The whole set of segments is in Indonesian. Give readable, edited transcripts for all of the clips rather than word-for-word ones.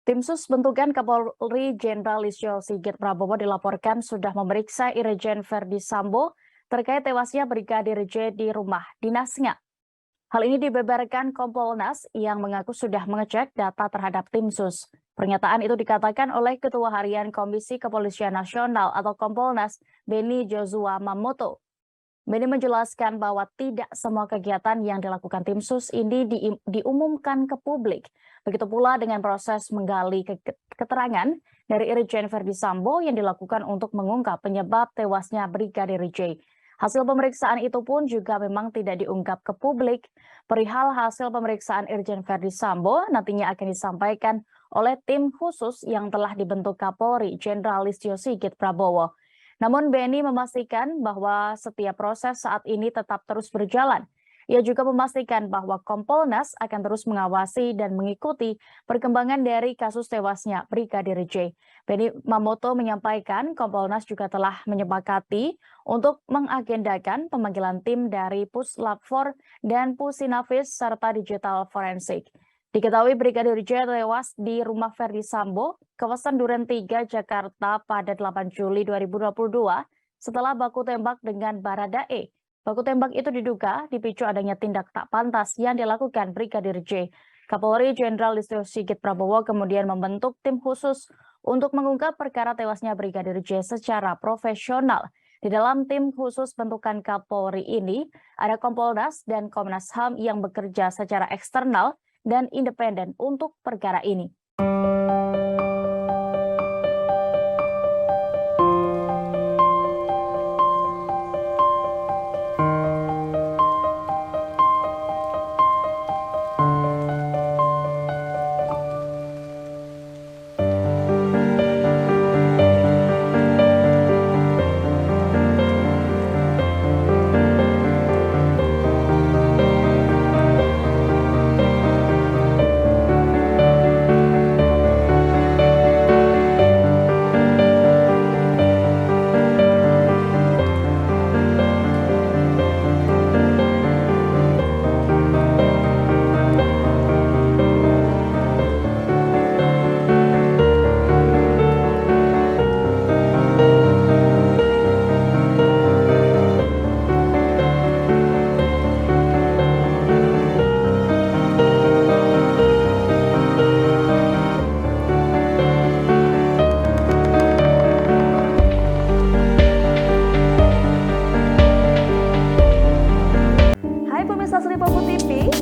Tim Sus bentukan Kapolri Jenderal Listio Sigit Prabowo dilaporkan sudah memeriksa Irjen Verdi Sambo terkait tewasnya Brigadir J di rumah dinasnya. Hal ini dibeberkan Kompolnas yang mengaku sudah mengecek data terhadap tim Sus. Pernyataan itu dikatakan oleh Ketua Harian Komisi Kepolisian Nasional atau Kompolnas, Beni Joshua Mamoto. Beni menjelaskan bahwa tidak semua kegiatan yang dilakukan tim Sus ini diumumkan ke publik. Begitu pula dengan proses menggali keterangan dari Irjen Verdi Sambo yang dilakukan untuk mengungkap penyebab tewasnya Brigadir J. Hasil pemeriksaan itu pun juga memang tidak diungkap ke publik. Perihal hasil pemeriksaan Irjen Verdi Sambo nantinya akan disampaikan oleh tim khusus yang telah dibentuk Kapolri Jenderal Listio Sigit Prabowo. Namun Beni memastikan bahwa setiap proses saat ini tetap terus berjalan. Ia juga memastikan bahwa Kompolnas akan terus mengawasi dan mengikuti perkembangan dari kasus tewasnya Brigadir J. Beni Mamoto menyampaikan Kompolnas juga telah menyepakati untuk mengagendakan pemanggilan tim dari Puslap 4 dan Pusinafis serta Digital Forensik. Diketahui Brigadir J tewas di rumah Verdi Sambo, kawasan Duren 3, Jakarta pada 8 Juli 2022 setelah baku tembak dengan Baradae. Baku tembak itu diduga dipicu adanya tindak tak pantas yang dilakukan Brigadir J. Kapolri Jenderal Listio Sigit Prabowo kemudian membentuk tim khusus untuk mengungkap perkara tewasnya Brigadir J secara profesional. Di dalam tim khusus bentukan Kapolri ini, ada Kompolnas dan Komnas HAM yang bekerja secara eksternal dan independen untuk perkara ini.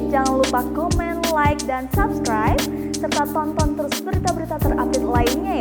Jangan lupa komen, like, dan subscribe, serta tonton terus berita-berita terupdate lainnya